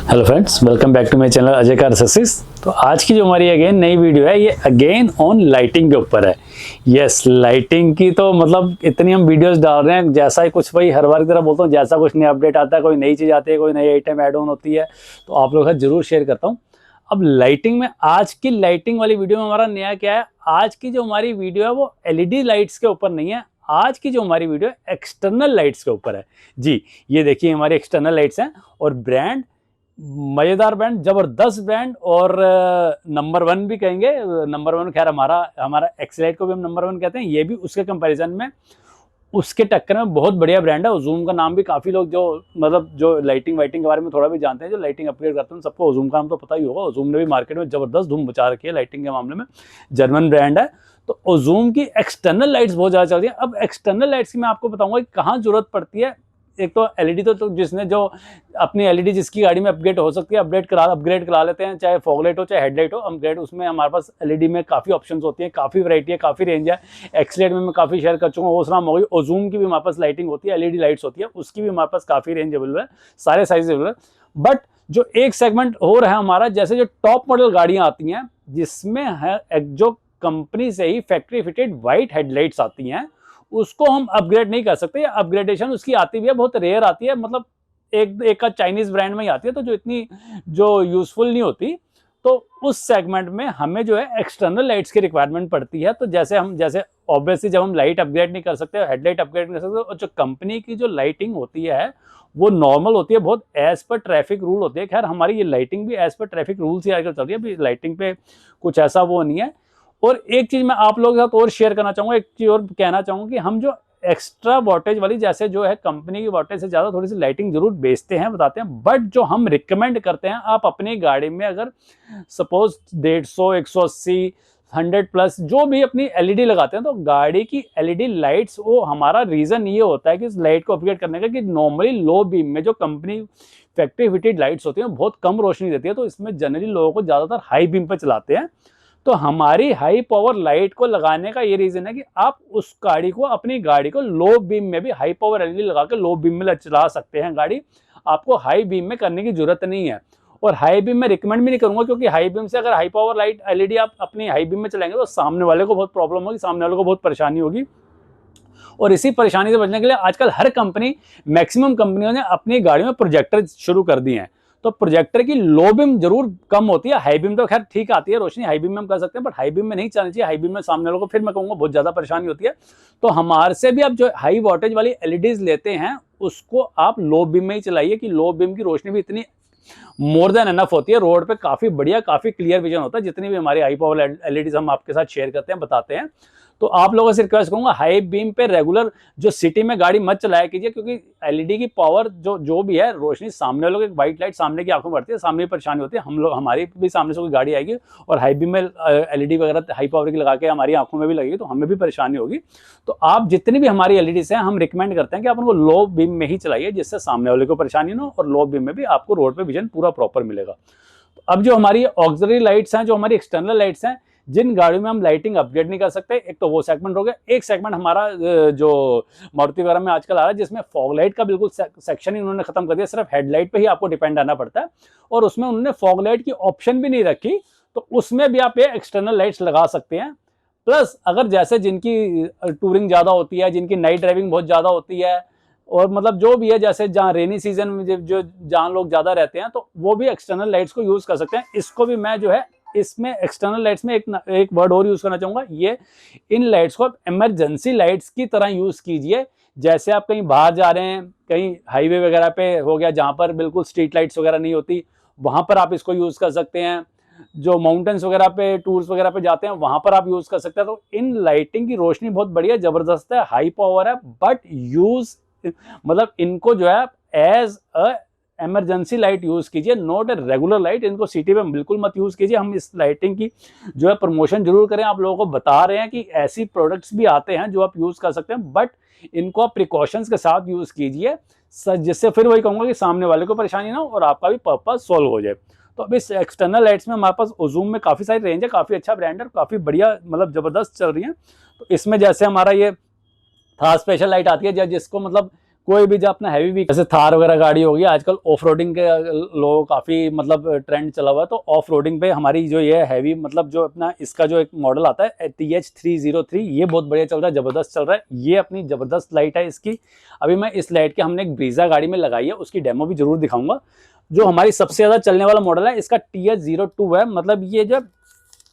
Hello friends, welcome back to my channel Ajay car accessories. तो आज की जो हमारी अगेन नई वीडियो है, ये अगेन ऑन लाइटिंग के ऊपर है। यस, लाइटिंग की तो मतलब इतनी हम वीडियोस डाल रहे हैं, जैसा ही कुछ वही हर बार की तरह बोलता हूँ, जैसा कुछ नया अपडेट आता है, कोई नई चीज़ आती है, कोई नई आइटम ऐड ऑन होती है तो आप लोगों के साथ जरूर शेयर करता हूँ। अब लाइटिंग में आज की लाइटिंग वाली वीडियो में हमारा नया क्या है, आज की जो हमारी वीडियो है वो एलईडी लाइट्स के ऊपर नहीं है। आज की जो हमारी वीडियो है एक्सटर्नल लाइट्स के ऊपर है। जी, ये देखिए हमारी एक्सटर्नल लाइट्स हैं और ब्रांड मजेदार ब्रांड, जबरदस्त ब्रांड और नंबर 1 भी कहेंगे। नंबर 1 खैर हमारा एक्सलाइट को भी हम नंबर 1 कहते हैं, ये भी उसके कंपैरिजन में उसके टक्कर में बहुत बढ़िया ब्रांड है। ओजूम का नाम भी काफ़ी लोग जो मतलब जो लाइटिंग वाइटिंग के बारे में थोड़ा भी जानते हैं, जो लाइटिंग अपग्रेड करते हैं, सबको ओजूम का नाम तो पता ही होगा। ओजूम ने भी मार्केट में जबरदस्त धूम मचा रखी है लाइटिंग के मामले में, जर्मन ब्रांड है। तो ओजूम की एक्सटर्नल लाइट्स बहुत ज़्यादा चल रही है। अब एक्सटर्नल लाइट्स की मैं आपको बताऊंगा कि कहाँ जरूरत पड़ती है। एक तो एलईडी तो जिसने जो अपनी एलईडी जिसकी गाड़ी में अपग्रेड हो सकती है, अपग्रेड करा लेते हैं, चाहे फॉग लाइट हो चाहे हेडलाइट हो अपग्रेड। उसमें हमारे पास एलईडी में काफ़ी ऑप्शंस होती हैं, काफ़ी वैरायटी है, काफ़ी रेंज है। एक्सलेट में मैं काफ़ी शेयर कर चुका हूँ, ओसराम हो गई, ओजूम की भी हमारे पास लाइटिंग होती है, एलईडी लाइट्स होती है, उसकी भी हमारे पास काफ़ी रेंज अवेलेबल है, सारे साइज अवेलेबल है। बट जो एक सेगमेंट हो रहा है हमारा, जैसे जो टॉप मॉडल गाड़ियाँ आती हैं जिसमें है जो कंपनी से ही फैक्ट्री फिटेड वाइट हेडलाइट्स आती हैं, उसको हम अपग्रेड नहीं कर सकते। अपग्रेडेशन उसकी आती भी है, बहुत रेयर आती है, मतलब एक का चाइनीज ब्रांड में ही आती है, तो जो इतनी जो यूजफुल नहीं होती। तो उस सेगमेंट में हमें जो है एक्सटर्नल लाइट्स की रिक्वायरमेंट पड़ती है। तो जैसे ऑब्वियसली जब हम लाइट अपग्रेड नहीं कर सकते, हेडलाइट अपग्रेड नहीं कर सकते, और जो कंपनी की जो लाइटिंग होती है वो नॉर्मल होती है, बहुत एज पर ट्रैफिक रूल होती है। खैर हमारी ये लाइटिंग भी एज पर ट्रैफिक रूल्स ही आकर चल रही है, अभी लाइटिंग पे कुछ ऐसा वो नहीं है। और एक चीज मैं आप लोगों के साथ और शेयर करना चाहूंगा, एक चीज और कहना चाहूंगा कि हम जो एक्स्ट्रा वोल्टेज वाली, जैसे जो है कंपनी की वोल्टेज से ज्यादा थोड़ी सी लाइटिंग जरूर बेचते हैं, बताते हैं, बट जो हम रिकमेंड करते हैं, आप अपनी गाड़ी में अगर सपोज 150, 180, 100 प्लस जो भी अपनी एलईडी लगाते हैं, तो गाड़ी की एलईडी लाइट्स, वो हमारा रीजन ये होता है कि इस लाइट को अपग्रेड करने का कि नॉर्मली लो बीम में जो कंपनी फैक्ट्री फिटेड लाइट्स होती हैं बहुत कम रोशनी देती है, तो इसमें जनरली लोगों को ज्यादातर हाई बीम पर चलाते हैं। तो हमारी हाई पावर लाइट को लगाने का ये रीजन है कि आप उस गाड़ी को, अपनी गाड़ी को लो बीम में भी हाई पावर एलईडी लगा के लो बीम में चला सकते हैं गाड़ी। आपको हाई बीम में करने की जरूरत नहीं है। और हाई बीम में रिकमेंड भी नहीं करूंगा, क्योंकि हाई बीम से अगर हाई पावर लाइट एलईडी आप अपनी हाई बीम में चलाएंगे तो सामने वाले को बहुत प्रॉब्लम होगी, सामने वाले को बहुत परेशानी होगी। और इसी परेशानी से बचने के लिए आजकल हर कंपनी, मैक्सिमम कंपनियों ने अपनी गाड़ी में प्रोजेक्टर शुरू कर दिए हैं। तो प्रोजेक्टर की लो बीम जरूर कम होती है, हाई बीम तो खैर ठीक आती है रोशनी, हाई बीम में हम कर सकते हैं, बट हाई बीम में नहीं चलनी चाहिए। हाई बीम में सामने वालों को फिर मैं कहूँगा बहुत ज़्यादा परेशानी होती है। तो हमारे से भी आप जो हाई वोल्टेज वाली एलईडीज लेते हैं, उसको आप लो बीम में ही चलाइए, कि लो बीम की रोशनी भी इतनी मोर देन एनफ होती है, रोड पे काफ़ी बढ़िया, काफ़ी क्लियर विजन होता है। जितनी भी हमारी हाई पावर एलईडीज हम आपके साथ शेयर करते हैं, बताते हैं। तो आप लोगों से रिक्वेस्ट करूंगा, हाई बीम पे रेगुलर जो सिटी में गाड़ी मत चलाया कीजिए, क्योंकि एलईडी की पावर जो भी है, रोशनी सामने वालों की व्हाइट लाइट सामने की आंखों में पड़ती है, सामने भी परेशानी होती है। हम लोग, हमारी भी सामने से कोई गाड़ी आएगी और हाई बीम में एलईडी वगैरह हाई पावर की लगा के हमारी आंखों में भी लगेगी, तो हमें भी परेशानी होगी। तो आप जितनी भी हमारी एलईडीज हैं, हम रिकमेंड करते हैं कि आप उनको लो बीम में ही चलाइए, जिससे सामने वाले को परेशानी ना हो, और लो बीम में भी आपको रोड पे विजन पूरा प्रॉपर मिलेगा। अब जो हमारी ऑक्सिलरी लाइट्स हैं, जो हमारी एक्सटर्नल लाइट्स हैं, जिन गाड़ियों में हम लाइटिंग अपग्रेड नहीं कर सकते, एक तो वो सेगमेंट हो गया। एक सेगमेंट हमारा जो मारुति वगैरह में आजकल आ रहा है, जिसमें फॉग लाइट का बिल्कुल सेक्शन ही उन्होंने खत्म कर दिया, सिर्फ हेडलाइट पे ही आपको डिपेंड रहना पड़ता है, और उसमें उन्होंने फॉग लाइट की ऑप्शन भी नहीं रखी। तो उसमें भी आप ये एक्सटर्नल लाइट्स लगा सकते हैं। प्लस अगर जैसे जिनकी टूरिंग ज़्यादा होती है, जिनकी नाइट ड्राइविंग बहुत ज़्यादा होती है, और मतलब जो भी है, जैसे जहाँ रेनी सीजन में जो जहाँ लोग ज़्यादा रहते हैं, तो वो भी एक्सटर्नल लाइट्स को यूज़ कर सकते हैं। इसको भी मैं जो है, इसमें एक्सटर्नल लाइट्स में एक वर्ड और यूज करना चाहूंगा, ये इन लाइट्स को आप इमरजेंसी लाइट्स की तरह यूज कीजिए। जैसे आप कहीं बाहर जा रहे हैं, कहीं हाईवे वगैरह पे हो गया, जहां पर बिल्कुल स्ट्रीट लाइट्स वगैरह नहीं होती, वहां पर आप इसको यूज कर सकते हैं। जो माउंटेन्स वगैरह पे, टूर्स वगैरह पे जाते हैं, वहां पर आप यूज कर सकते हैं। तो इन लाइटिंग की रोशनी बहुत बढ़िया, जबरदस्त है, हाई पावर है, बट यूज मतलब इनको जो है as a emergency light use कीजिए, नॉट ए रेगुलर लाइट। इनको सिटी में बिल्कुल मत यूज कीजिए। हम इस लाइटिंग की जो है प्रमोशन जरूर करें, आप लोगों को बता रहे हैं कि ऐसी प्रोडक्ट्स भी आते हैं जो आप यूज कर सकते हैं, बट इनको आप प्रिकॉशंस के साथ यूज कीजिए, जिससे फिर वही कहूंगा कि सामने वाले को परेशानी ना हो और आपका भी पर्पस सॉल्व हो जाए। तो अब इस एक्सटर्नल लाइट्स में हमारे पास ओजूम में काफी सारी रेंज है, काफी अच्छा ब्रांड है, काफी बढ़िया मतलब जबरदस्त चल रही है। तो इसमें जैसे हमारा ये थार स्पेशल लाइट आती है, जिसको मतलब कोई भी जो अपना हैवी व्हीकल जैसे थार वगैरह गाड़ी होगी, आजकल ऑफ रोडिंग के लोग काफी मतलब ट्रेंड चला हुआ है। तो ऑफ रोडिंग पे हमारी जो ये हैवी मतलब जो अपना इसका जो एक मॉडल आता है TH303, ये बहुत बढ़िया चल रहा है, जबरदस्त चल रहा है। ये अपनी जबरदस्त लाइट है इसकी। अभी मैं इस लाइट के हमने एक ब्रीजा गाड़ी में लगाई है, उसकी डेमो भी जरूर दिखाऊंगा। जो हमारी सबसे ज्यादा चलने वाला मॉडल है इसका TH02 है। मतलब ये जो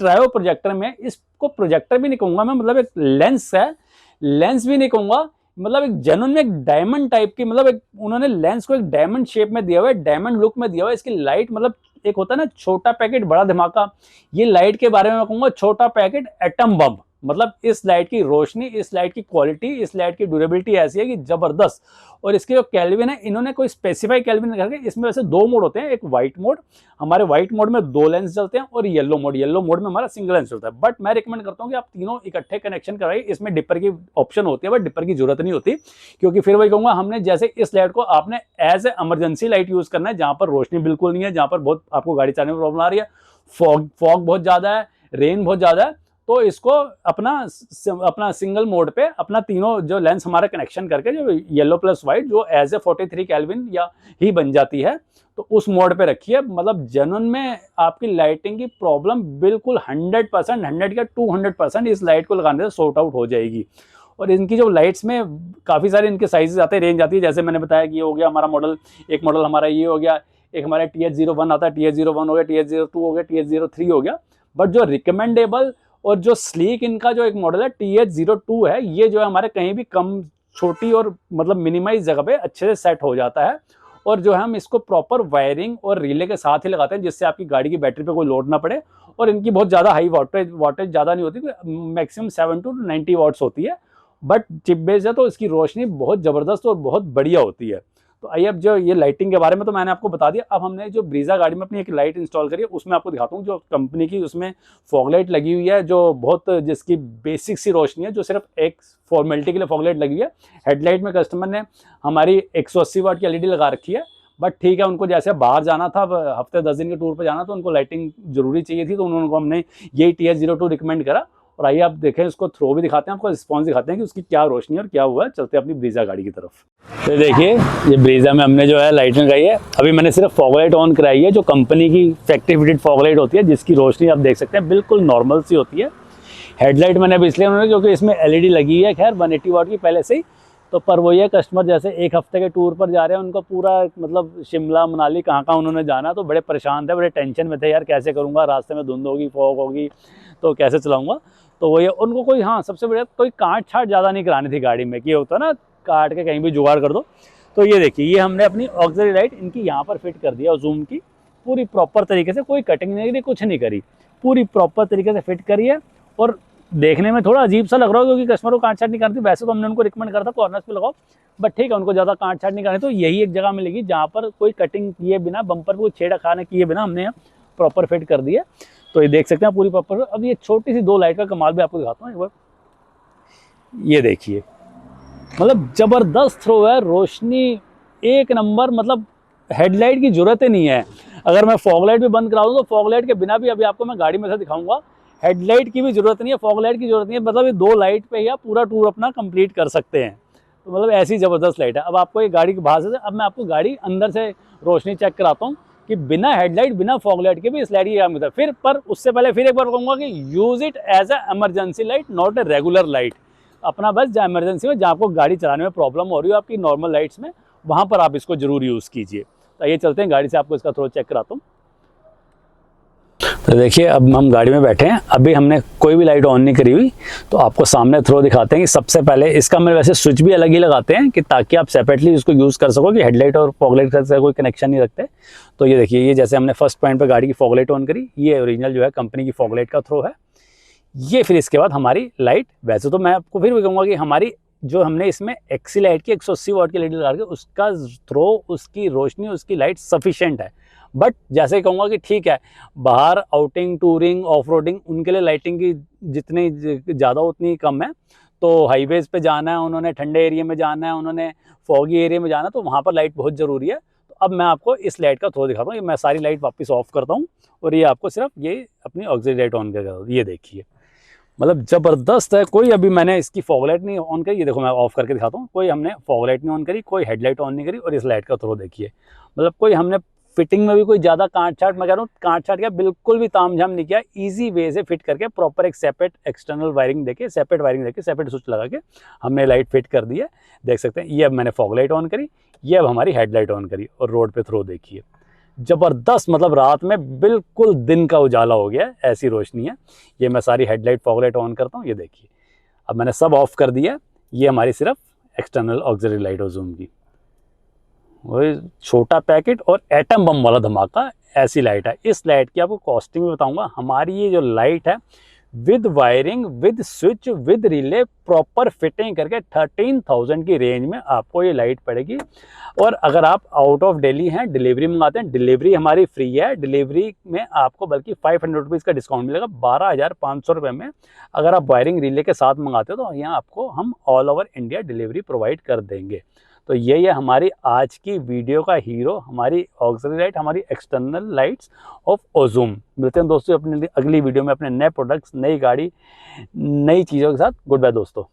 ट्रायो प्रोजेक्टर में, इसको प्रोजेक्टर भी नहीं कहूंगा मैं, मतलब एक लेंस है, लेंस भी नहीं कहूंगा, मतलब एक जेन्युइन में एक डायमंड टाइप की, मतलब एक उन्होंने लेंस को एक डायमंड शेप में दिया हुआ है, डायमंड लुक में दिया हुआ है। इसकी लाइट मतलब एक होता है ना छोटा पैकेट बड़ा धमाका, ये लाइट के बारे में मैं कहूंगा छोटा पैकेट एटम बम। मतलब इस लाइट की रोशनी, इस लाइट की क्वालिटी, इस लाइट की ड्यूरेबिलिटी ऐसी है कि जबरदस्त। और इसके जो कैल्विन है, इन्होंने कोई स्पेसिफाई कैल्विन नहीं करके, इसमें वैसे दो मोड होते हैं, एक व्हाइट मोड, हमारे व्हाइट मोड में दो लेंस चलते हैं, और येलो मोड में हमारा सिंगल लेंस चलता है। बट मैं रिकमेंड करता हूँ कि आप तीनों इकट्ठे कनेक्शन कराइए। इसमें डिपर की ऑप्शन होती है, बट डिपर की जरूरत नहीं होती, क्योंकि फिर वही कहूंगा, हमने जैसे इस लाइट को आपने as a emergency light use करना है, जहां पर रोशनी बिल्कुल नहीं है, जहां पर बहुत आपको गाड़ी चलाने में प्रॉब्लम आ रही है, फॉग बहुत ज्यादा है, रेन बहुत ज्यादा है, तो इसको अपना सिंगल मोड पे अपना तीनों जो लेंस हमारा कनेक्शन करके जो येलो प्लस व्हाइट जो एज ए 43 केल्विन या ही बन जाती है, तो उस मोड पे रखिए। मतलब जेन्युइन में आपकी लाइटिंग की प्रॉब्लम बिल्कुल 100%, 100 का 200% इस लाइट को लगाने से सॉर्ट आउट हो जाएगी। और इनकी जो लाइट्स में काफ़ी सारे इनके साइजेस आते हैं, रेंज आती है। जैसे मैंने बताया कि ये हो गया हमारा मॉडल, एक मॉडल हमारा ये हो गया, एक हमारा TH01 आता है, TH01 हो गया, TH02 हो गया, TH03 हो गया। बट जो रिकमेंडेबल और जो स्लीक इनका जो एक मॉडल है TH02 है, ये जो है हमारे कहीं भी कम छोटी और मतलब मिनिमाइज जगह पे अच्छे से सेट हो जाता है। और जो है हम इसको प्रॉपर वायरिंग और रिले के साथ ही लगाते हैं, जिससे आपकी गाड़ी की बैटरी पे कोई लोड ना पड़े। और इनकी बहुत ज़्यादा हाई वाटेज ज़्यादा नहीं होती, मैक्सिमम 7 to 90 वाट्स होती है। बट चिप बेस्ड है तो इसकी रोशनी बहुत ज़बरदस्त और बहुत बढ़िया होती है। तो आइए, अब जो ये लाइटिंग के बारे में तो मैंने आपको बता दिया। अब हमने जो ब्रीजा गाड़ी में अपनी एक लाइट इंस्टॉल करी है, उसमें आपको दिखाता हूँ। जो कंपनी की उसमें फॉग लाइट लगी हुई है, जो बहुत जिसकी बेसिक सी रोशनी है, जो सिर्फ एक फॉर्मेलिटी के लिए फॉग लाइट लगी है। हेडलाइट में कस्टमर ने हमारी 180 वाट की LED लगा रखी है। बट ठीक है, उनको जैसे बाहर जाना था, हफ्ते 10 दिन के टूर पर जाना, तो उनको लाइटिंग जरूरी चाहिए थी, तो उन्होंने हमने यही TH02 रिकमेंड करा। और आइए आप देखें, इसको थ्रो भी दिखाते हैं, आपको रिस्पॉन्स दिखाते हैं कि उसकी क्या रोशनी और क्या हुआ है। चलते हैं अपनी ब्रीजा गाड़ी की तरफ। तो देखिए, ये ब्रीजा में हमने जो है लाइटिंग लगाई है। अभी मैंने सिर्फ फॉग लाइट ऑन कराई है, जो कंपनी की फैक्ट्री फिटेड फॉग लाइट होती है, जिसकी रोशनी आप देख सकते हैं बिल्कुल नॉर्मल सी होती है। हेडलाइट मैंने अब इसलिए उन्होंने, क्योंकि इसमें LED लगी है, खैर 180 वाट की पहले से ही। तो पर वो ये कस्टमर जैसे एक हफ्ते के टूर पर जा रहे हैं, उनको पूरा मतलब शिमला मनाली कहाँ कहाँ उन्होंने जाना, तो बड़े परेशान थे, बड़े टेंशन में थे, यार कैसे करूँगा, रास्ते में धुंध होगी, फॉग होगी, तो कैसे चलाऊँगा। तो वो ये उनको कोई, हाँ सबसे बढ़िया, कोई काट छाट ज़्यादा नहीं करानी थी गाड़ी में, कि ये होता है ना काट के कहीं भी जुगाड़ कर दो। तो ये देखिए, ये हमने अपनी ऑक्सिलरी लाइट इनकी यहाँ पर फिट कर दिया, जूम की पूरी प्रॉपर तरीके से, कोई कटिंग नहीं करी, कुछ नहीं करी, पूरी प्रॉपर तरीके से फिट करी है। और देखने में थोड़ा अजीब सा लग रहा हो, क्योंकि कस्टमर को काट छाट नहीं करती। वैसे तो हमने उनको रिकमेंड करा था कॉर्नर्स पे लगाओ, बट ठीक है, उनको ज़्यादा काट छाट नहीं करनी, तो यही एक जगह मिलेगी जहाँ पर कोई कटिंग किए बिना, बम्पर को छेड़ा खाने किए बिना हमने यहाँ प्रॉपर फिट कर दी है। तो ये देख सकते हैं पूरी प्रॉपर। अब ये छोटी सी दो लाइट का कमाल भी आपको दिखाता हूँ एक बार। ये देखिए, मतलब जबरदस्त थ्रो है, रोशनी एक नंबर, मतलब हेडलाइट की जरूरत ही नहीं है। अगर मैं फॉग लाइट भी बंद करा दूँ, तो फॉग लाइट के बिना भी अभी आपको मैं गाड़ी में से दिखाऊंगा, हेडलाइट की भी जरूरत नहीं है, फॉग लाइट की जरूरत नहीं है। मतलब ये दो लाइट पे ही आप पूरा टूर अपना कंप्लीट कर सकते हैं। तो मतलब ऐसी जबरदस्त लाइट है। अब आपको ये गाड़ी के बाहर से, अब मैं आपको गाड़ी अंदर से रोशनी चेक कराता हूँ कि बिना हेडलाइट, बिना फॉग लाइट के भी इस लाइट की काम होता है। फिर पर उससे पहले फिर एक बार कहूँगा कि use it as a emergency light, not a regular light. अपना बस जहाँ इमरजेंसी में, जहाँ आपको गाड़ी चलाने में प्रॉब्लम हो रही हो आपकी नॉर्मल लाइट्स में, वहाँ पर आप इसको जरूर यूज़ कीजिए। तो ये चलते हैं गाड़ी से, आपको इसका थ्रो चेक कराता हूँ। तो देखिए अब हम गाड़ी में बैठे हैं, अभी हमने कोई भी लाइट ऑन नहीं करी हुई, तो आपको सामने थ्रो दिखाते हैं कि सबसे पहले इसका हम वैसे स्विच भी अलग ही लगाते हैं कि ताकि आप सेपरेटली उसको यूज़ कर सको, कि हेडलाइट और फॉगलाइट का कोई कनेक्शन नहीं रखते। तो ये देखिए, ये जैसे हमने फर्स्ट पॉइंट पर गाड़ी की फॉगलाइट ऑन करी, ये ओरिजिनल जो है कंपनी की फॉगलाइट का थ्रो है ये। फिर इसके बाद हमारी लाइट, वैसे तो मैं आपको फिर भी कहूँगा कि हमारी जो हमने इसमें एक्सी लाइट की 180 वाट की लाइट लगा के उसका थ्रो, उसकी रोशनी, उसकी लाइट सफिशिएंट है। बट जैसे ही कहूँगा कि ठीक है, बाहर आउटिंग, टूरिंग, ऑफ रोडिंग, उनके लिए लाइटिंग की जितनी ज़्यादा उतनी कम है। तो हाईवेज़ पे जाना है, उन्होंने ठंडे एरिया में जाना है, उन्होंने फॉगी एरिया में जाना है, तो वहाँ पर लाइट बहुत ज़रूरी है। तो अब मैं आपको इस लाइट का थ्रो दिखाता हूँ। मैं सारी लाइट वापस ऑफ करता हूँ और ये आपको सिर्फ ये अपनी ऑक्सीजन लाइट ऑन करके, ये देखिए मतलब ज़बरदस्त है। कोई अभी मैंने इसकी फॉगलाइट नहीं ऑन करी, ये देखो मैं ऑफ करके दिखाता हूँ। कोई हमने फॉगलाइट नहीं ऑन करी, कोई हेडलाइट ऑन नहीं करी, और इस लाइट का थ्रो देखिए, मतलब कोई हमने फिटिंग में भी कोई ज़्यादा काट छाट, मैं कह रहा हूँ काट छाट क्या, बिल्कुल भी तामझाम नहीं किया। ईजी वे से फिट करके प्रॉपर एक सेपरेट एक्सटर्नल वायरिंग देके, सेपरेट वायरिंग देके, सेपरेट स्विच लगा के हमने लाइट फिट कर दी है। देख सकते हैं, ये अब मैंने फॉगलाइट ऑन करी, ये अब हमारी हेडलाइट ऑन करी, और रोड पे थ्रो देखिए ज़बरदस्त, मतलब रात में बिल्कुल दिन का उजाला हो गया, ऐसी रोशनी है। ये मैं सारी हेडलाइट फॉगलाइट ऑन करता हूँ, ये देखिए अब मैंने सब ऑफ कर दिया। ये हमारी सिर्फ एक्सटर्नल ऑक्सिलरी लाइट हो जूम की, वही छोटा पैकेट और एटम बम वाला धमाका, ऐसी लाइट है। इस लाइट की आपको कॉस्टिंग भी बताऊंगा। हमारी ये जो लाइट है with wiring, with switch, with relay, proper fitting करके 13,000 की रेंज में आपको ये लाइट पड़ेगी। और अगर आप आउट ऑफ दिल्ली हैं, डिलीवरी मंगाते हैं, डिलीवरी हमारी फ्री है। डिलीवरी में आपको बल्कि 500 रुपीज़ का डिस्काउंट मिलेगा, 12,500 रुपये में। अगर आप वायरिंग रिले के साथ मंगाते हो तो यहाँ आपको हम all over India delivery provide कर देंगे। तो ये हमारी आज की वीडियो का हीरो, हमारी ऑक्सिलरी लाइट, हमारी एक्सटर्नल लाइट्स ऑफ ओजूम। मिलते हैं दोस्तों अपने अगली वीडियो में अपने नए प्रोडक्ट्स, नई गाड़ी, नई चीज़ों के साथ। गुड बाय दोस्तों।